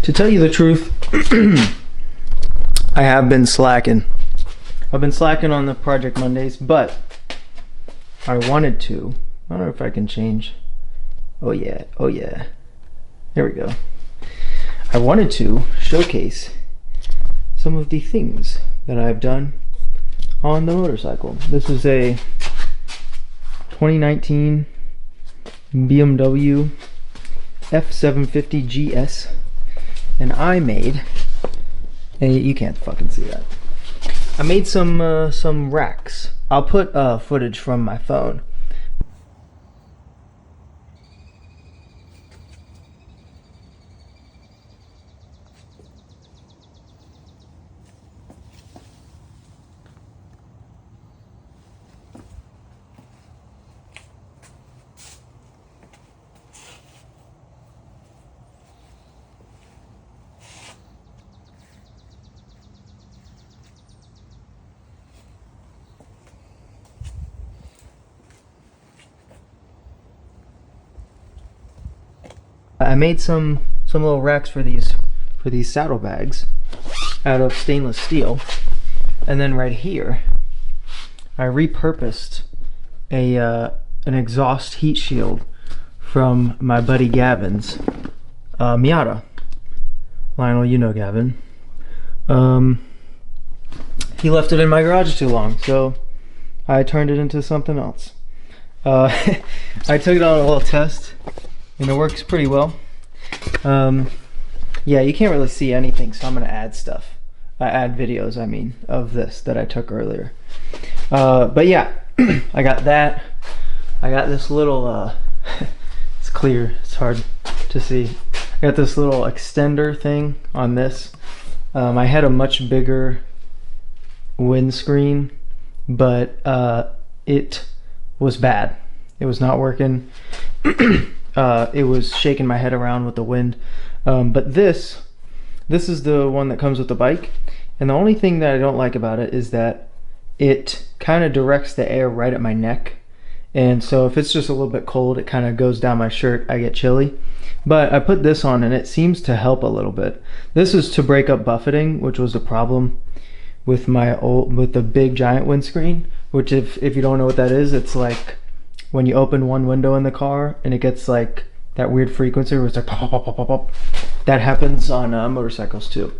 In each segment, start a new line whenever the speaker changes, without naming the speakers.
To tell you the truth, I have been slacking. I've been slacking on the Project Mondays, but I wanted to. I don't know if I can change. Oh yeah, oh yeah. There we go. I wanted to showcase some of the things that I've done on the motorcycle. This is a 2019 BMW F750 GS, and I made, and you can't fucking see that, I made some racks. I'll put footage from my phone. I made some little racks for these saddlebags out of stainless steel, and then right here I repurposed an exhaust heat shield from my buddy Gavin's Miata. Lionel, you know Gavin. He left it in my garage too long, so I turned it into something else. I took it on a little test, and it works pretty well. Yeah, you can't really see anything, so I'm gonna add stuff. Add videos, I mean, of this that I took earlier. But yeah, I got that. I got this little, it's clear, it's hard to see. I got this little extender thing on this. I had a much bigger windscreen, but it was bad. It was not working. It was shaking my head around with the wind. But this is the one that comes with the bike, and the only thing that I don't like about it is that it kind of directs the air right at my neck, and so if it's just a little bit cold, it kind of goes down my shirt. I get chilly. But I put this on and it seems to help a little bit. This is to break up buffeting, which was the problem with the big giant windscreen, which if you don't know what that is, it's like when you open one window in the car and it gets like that weird frequency where it's like pop, pop, pop, pop, pop, pop. That happens on motorcycles too.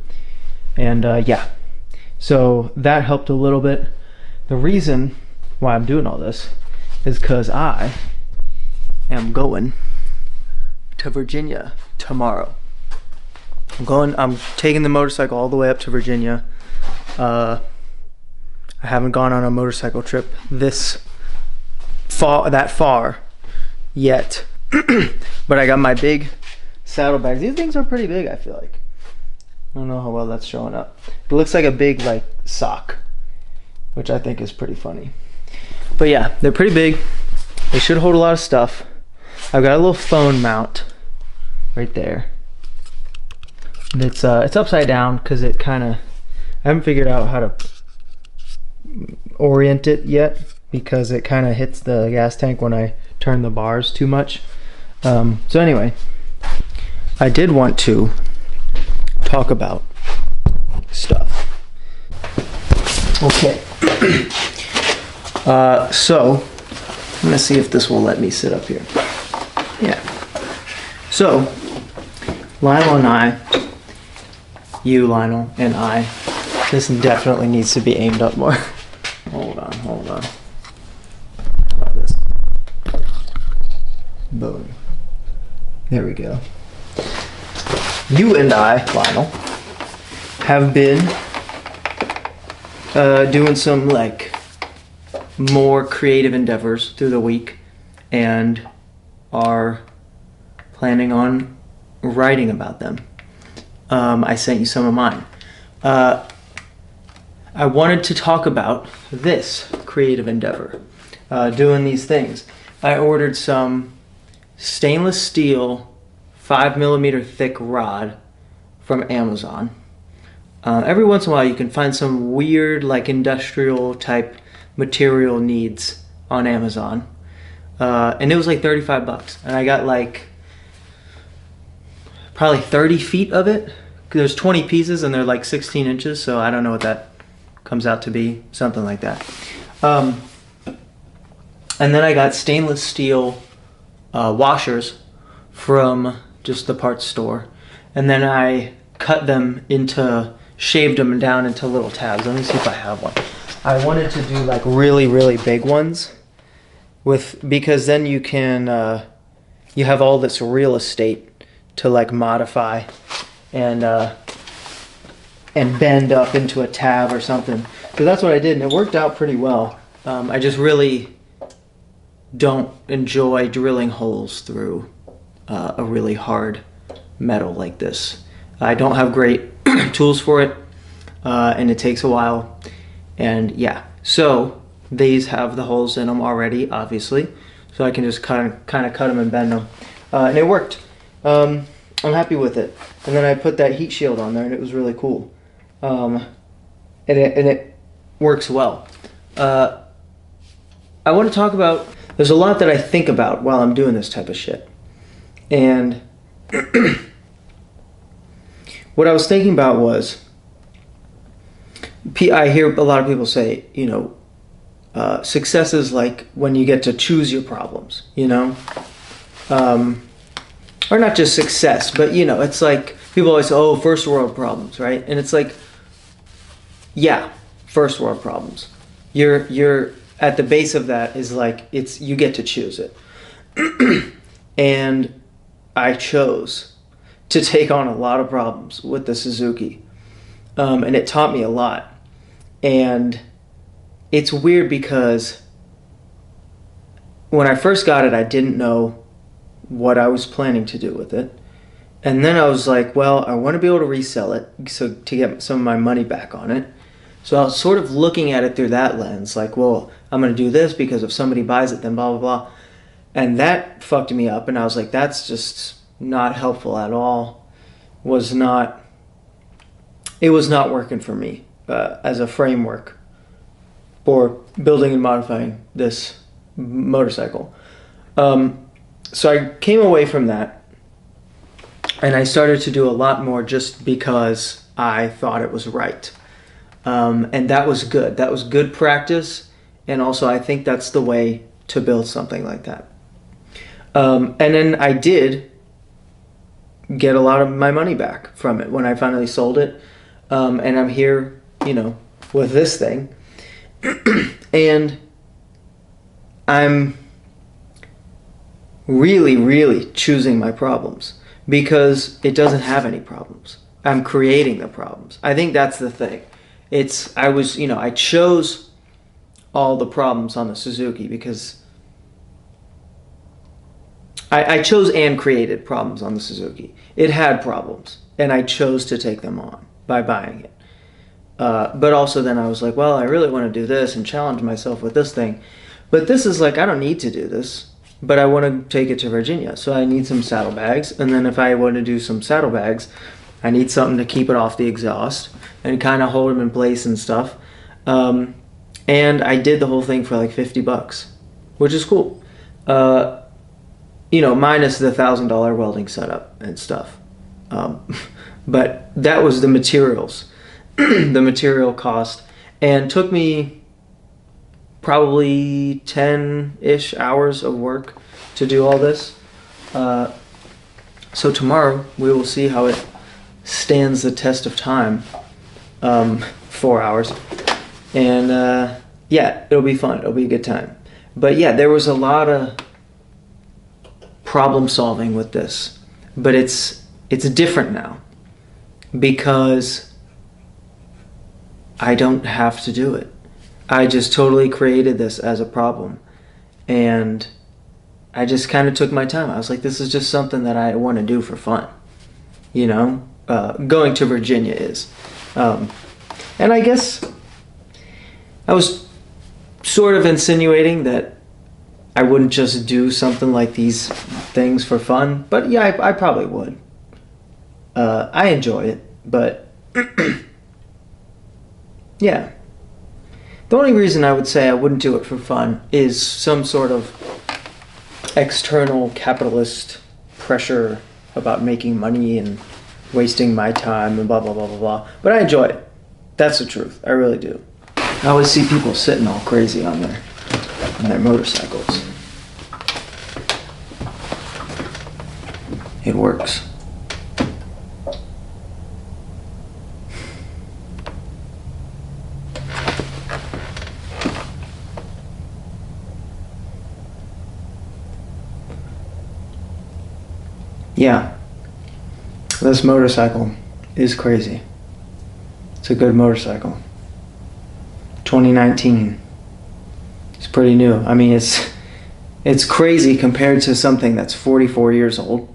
And yeah, so that helped a little bit. The reason why I'm doing all this is because I am going to Virginia tomorrow. I'm taking the motorcycle all the way up to Virginia. I haven't gone on a motorcycle trip that far yet. But I got my big saddlebags. These things are pretty big, I feel like. I don't know how well that's showing up. It looks like a big like sock, which I think is pretty funny. But yeah, they're pretty big. They should hold a lot of stuff. I've got a little phone mount right there. And it's upside down because it kind of, I haven't figured out how to orient it yet, because it kind of hits the gas tank when I turn the bars too much. So anyway, I did want to talk about stuff. Okay. So I'm gonna see if this will let me sit up here. Yeah. So Lionel and I, you Lionel and I, this definitely needs to be aimed up more. Hold on. How about this? Boom. There we go. You and I, Lionel, have been doing some like more creative endeavors through the week and are planning on writing about them. I sent you some of mine. I wanted to talk about this creative endeavor, doing these things. I ordered some stainless steel 5mm thick rod from Amazon. Every once in a while you can find some weird like industrial type material needs on Amazon. And it was like $35, and I got like probably 30 feet of it. There's 20 pieces and they're like 16 inches, so I don't know what that comes out to be, something like that. And then I got stainless steel washers from just the parts store, and then I shaved them down into little tabs. Let me see if I have one. I wanted to do like really, really big ones because then you can you have all this real estate to like modify and bend up into a tab or something. So that's what I did, and it worked out pretty well. I just really don't enjoy drilling holes through a really hard metal like this. I don't have great tools for it, and it takes a while. And yeah, so these have the holes in them already, obviously, so I can just kind of cut them and bend them, and it worked. I'm happy with it. And then I put that heat shield on there, and it was really cool. And it works well. I want to talk about, there's a lot that I think about while I'm doing this type of shit. And what I was thinking about was, I hear a lot of people say, you know, success is like when you get to choose your problems, you know? Or not just success, but you know, it's like, people always say, oh, first world problems, right? And it's like, yeah, first world problems. You're at the base of that is like, you get to choose it. And I chose to take on a lot of problems with the Suzuki. And it taught me a lot. And it's weird because when I first got it, I didn't know what I was planning to do with it. And then I was like, well, I want to be able to resell it so to get some of my money back on it. So I was sort of looking at it through that lens, like, well, I'm going to do this because if somebody buys it, then blah, blah, blah. And that fucked me up, and I was like, that's just not helpful at all. It was not working for me as a framework for building and modifying this motorcycle. So I came away from that, and I started to do a lot more just because I thought it was right. And that was good. That was good practice, and also I think that's the way to build something like that. And then I did get a lot of my money back from it when I finally sold it. And I'm here, you know, with this thing. And I'm really, really choosing my problems because it doesn't have any problems. I'm creating the problems. I think that's the thing. I chose all the problems on the Suzuki because I chose and created problems on the Suzuki. It had problems, and I chose to take them on by buying it. But also then I was like, well, I really want to do this and challenge myself with this thing. But this is like, I don't need to do this, but I want to take it to Virginia. So I need some saddlebags. And then if I want to do some saddlebags, I need something to keep it off the exhaust and kind of hold them in place and stuff. And I did the whole thing for like $50, which is cool. You know, minus the $1,000 welding setup and stuff. But that was the materials, the material cost, and took me probably 10-ish hours of work to do all this. So tomorrow we will see how it stands the test of time. 4 hours. And yeah, it'll be fun. It'll be a good time. But yeah, there was a lot of problem solving with this. But it's different now because I don't have to do it. I just totally created this as a problem, and I just kind of took my time. I was like, this is just something that I want to do for fun, you know. Going to Virginia is, and I guess I was sort of insinuating that I wouldn't just do something like these things for fun, but yeah, I probably would. I enjoy it, but yeah. The only reason I would say I wouldn't do it for fun is some sort of external capitalist pressure about making money and wasting my time and blah, blah, blah, blah, blah. But I enjoy it. That's the truth. I really do. I always see people sitting all crazy on their motorcycles. It works. Yeah, this motorcycle is crazy. It's a good motorcycle. 2019. It's pretty new. I mean, it's crazy compared to something that's 44 years old.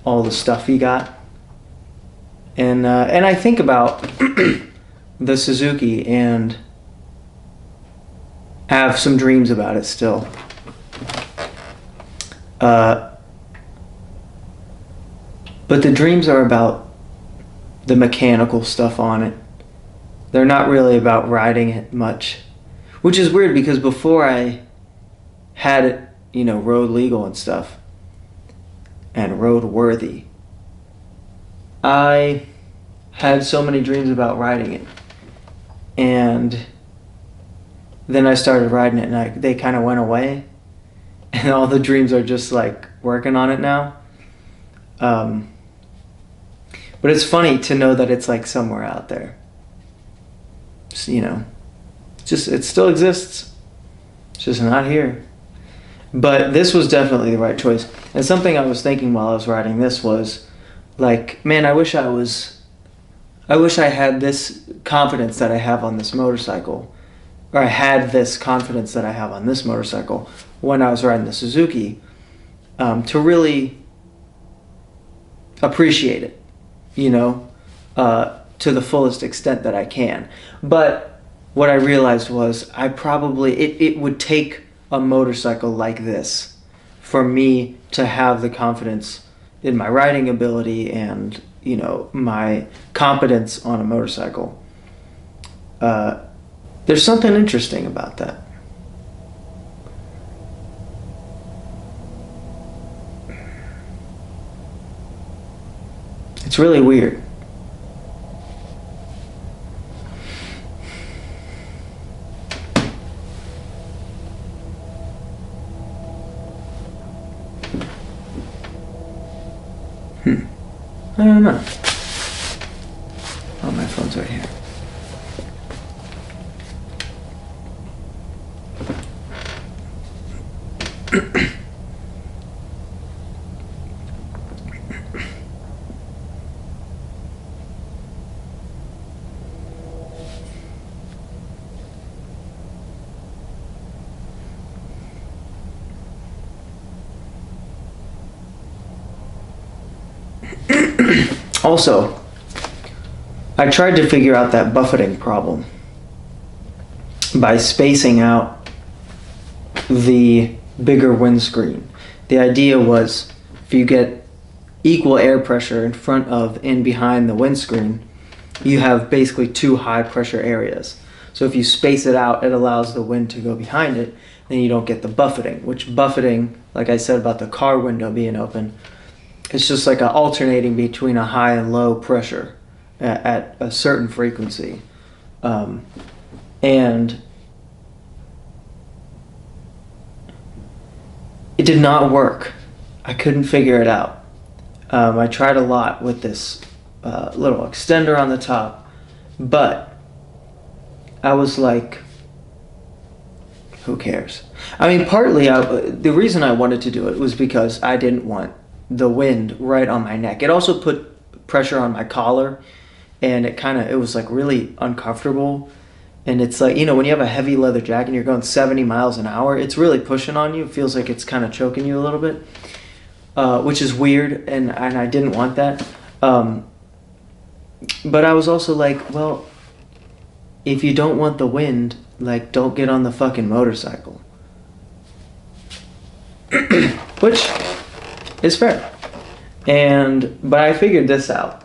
All the stuff he got. And I think about the Suzuki and have some dreams about it still. But the dreams are about the mechanical stuff on it. They're not really about riding it much. Which is weird because before I had it, road legal and stuff, and road worthy, I had so many dreams about riding it. And then I started riding it and they kind of went away. And all the dreams are just like working on it now. But it's funny to know that it's like somewhere out there. Just, it still exists. It's just not here. But this was definitely the right choice. And something I was thinking while I was riding this was like, man, I wish I had this confidence that I have on this motorcycle, or I had this confidence that I have on this motorcycle when I was riding the Suzuki, to really appreciate it. To the fullest extent that I can. But what I realized was it would take a motorcycle like this for me to have the confidence in my riding ability and, my competence on a motorcycle. There's something interesting about that. It's really weird. I don't know. Oh, my phone's right here. Also, I tried to figure out that buffeting problem by spacing out the bigger windscreen. The idea was if you get equal air pressure in front of and behind the windscreen, you have basically two high pressure areas. So if you space it out, it allows the wind to go behind it, then you don't get the buffeting, which buffeting, like I said about the car window being open, it's just like alternating between a high and low pressure at a certain frequency. And it did not work. I couldn't figure it out. I tried a lot with this little extender on the top, but I was like, who cares? I mean, partly the reason I wanted to do it was because I didn't want the wind right on my neck. It also put pressure on my collar, and it was like really uncomfortable. And it's like, when you have a heavy leather jacket and you're going 70 miles an hour, it's really pushing on you. It feels like it's kind of choking you a little bit, which is weird, and I didn't want that. But I was also like, well, if you don't want the wind, like, don't get on the fucking motorcycle. Which is fair. But I figured this out.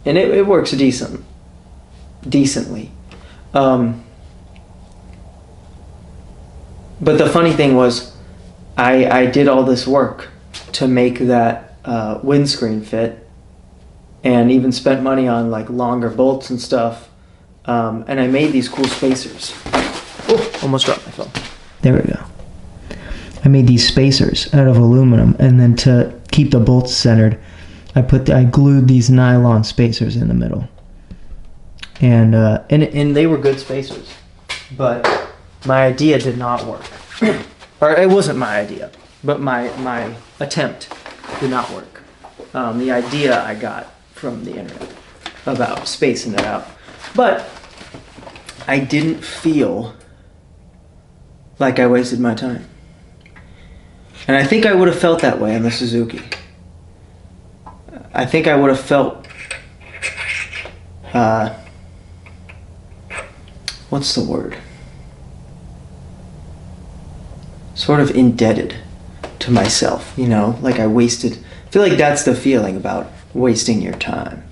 And it works decently. But the funny thing was, I did all this work to make that windscreen fit, and even spent money on like longer bolts and stuff. And I made these cool spacers. Oh, almost dropped my phone. There we go. I made these spacers out of aluminum, and then to keep the bolts centered, I glued these nylon spacers in the middle. And they were good spacers, but my idea did not work. Or it wasn't my idea, but my attempt did not work. The idea I got from the internet about spacing it out. But I didn't feel like I wasted my time. And I think I would have felt that way on the Suzuki. I think I would have felt, what's the word? Sort of indebted to myself, you know, like I feel like that's the feeling about wasting your time.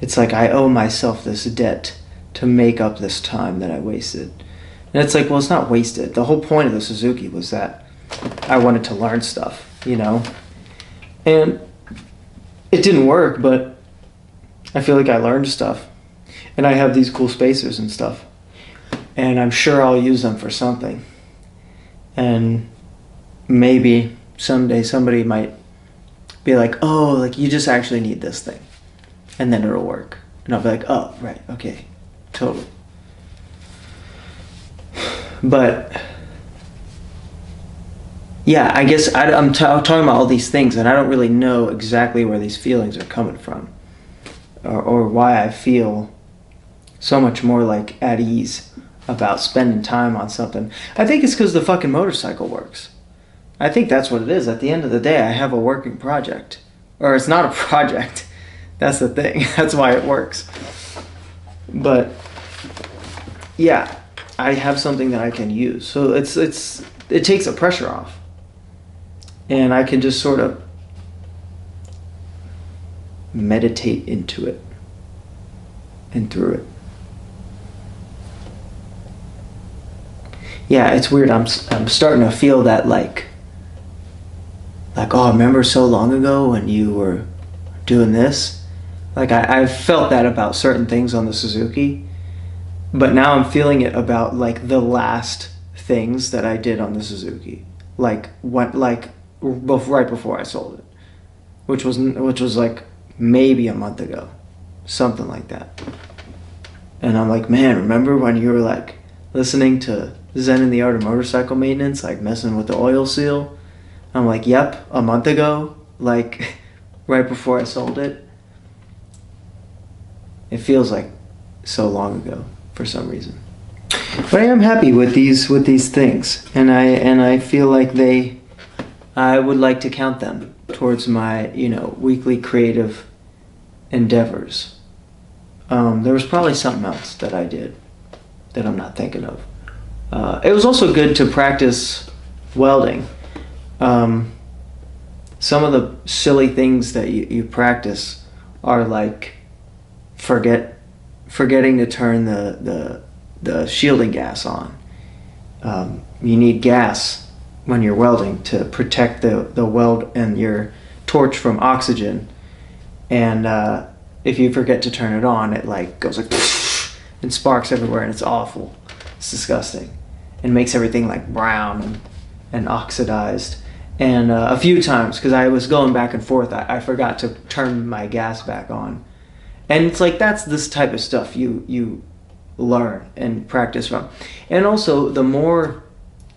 It's like I owe myself this debt to make up this time that I wasted. And it's like, well, it's not wasted. The whole point of the Suzuki was that I wanted to learn stuff, you know? And it didn't work, but I feel like I learned stuff. And I have these cool spacers and stuff. And I'm sure I'll use them for something. And maybe someday somebody might be like, oh, like you just actually need this thing. And then it'll work. And I'll be like, oh, right, okay, totally. But yeah, I guess I'm talking about all these things, and I don't really know exactly where these feelings are coming from, or why I feel so much more like at ease about spending time on something. I think it's because the fucking motorcycle works. I think that's what it is. At the end of the day, I have a working project. Or it's not a project. That's the thing. That's why it works. But yeah, I have something that I can use. So it takes the pressure off. And I can just sort of meditate into it and through it. Yeah, it's weird. I'm starting to feel that like, oh, remember so long ago when you were doing this? Like I've felt that about certain things on the Suzuki, but now I'm feeling it about like the last things that I did on the Suzuki, right before I sold it, which was like maybe a month ago, something like that. And I'm like, man, remember when you were like listening to Zen and the Art of Motorcycle Maintenance, like messing with the oil seal? I'm like, yep, a month ago, like right before I sold it. It feels like so long ago for some reason. But I am happy with these things, and I feel like I would like to count them towards my, weekly creative endeavors. There was probably something else that I did that I'm not thinking of. It was also good to practice welding. Some of the silly things that you practice are like forgetting to turn the shielding gas on. You need gas when you're welding to protect the weld and your torch from oxygen. And if you forget to turn it on, it like goes like and sparks everywhere, and it's awful. It's disgusting. It makes everything like brown and oxidized. And a few times, because I was going back and forth, I forgot to turn my gas back on. And it's like, that's this type of stuff you learn and practice from. And also, the more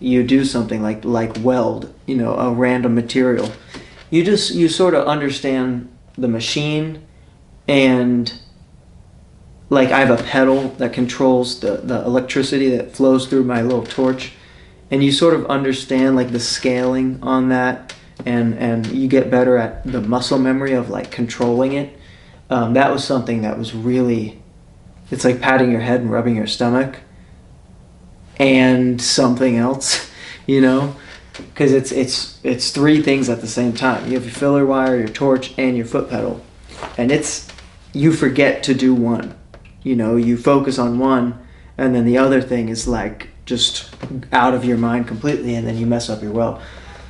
you do something like weld, a random material, you sort of understand the machine. And like I have a pedal that controls the electricity that flows through my little torch. And you sort of understand like the scaling on that, and you get better at the muscle memory of like controlling it. That was something that was really, it's like patting your head and rubbing your stomach and something else, because it's three things at the same time. You have your filler wire, your torch, and your foot pedal, and you forget to do one. You focus on one, and then the other thing is like just out of your mind completely, and then you mess up your weld.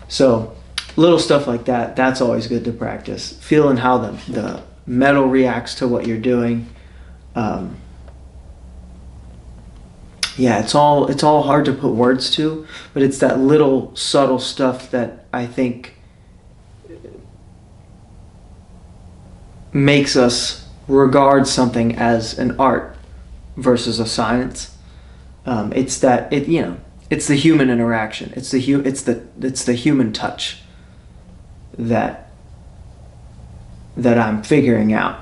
So little stuff like that, that's always good to practice. Feeling how the metal reacts to what you're doing. Yeah, it's all hard to put words to, but it's that little subtle stuff that I think makes us regard something as an art versus a science. It's the human interaction. It's the human touch that I'm figuring out.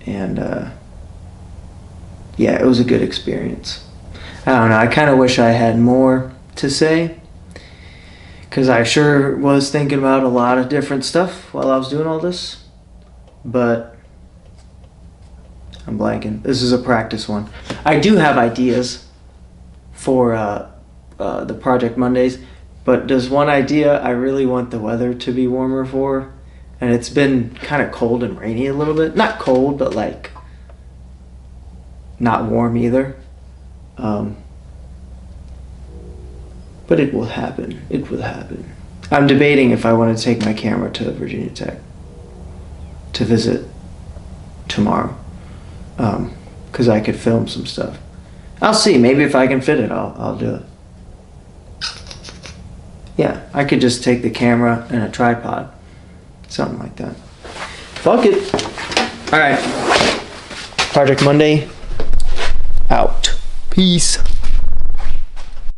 And yeah, it was a good experience. I don't know. I kind of wish I had more to say, because I sure was thinking about a lot of different stuff while I was doing all this. But I'm blanking. This is a practice one. I do have ideas for the Project Mondays, but there's one idea I really want the weather to be warmer for, and it's been kind of cold and rainy a little bit. Not cold, but like not warm either. But it will happen. It will happen. I'm debating if I want to take my camera to Virginia Tech to visit tomorrow, because I could film some stuff. I'll see. Maybe if I can fit it, I'll do it. Yeah, I could just take the camera and a tripod, something like that. Fuck it. All right. Project Monday out. Peace.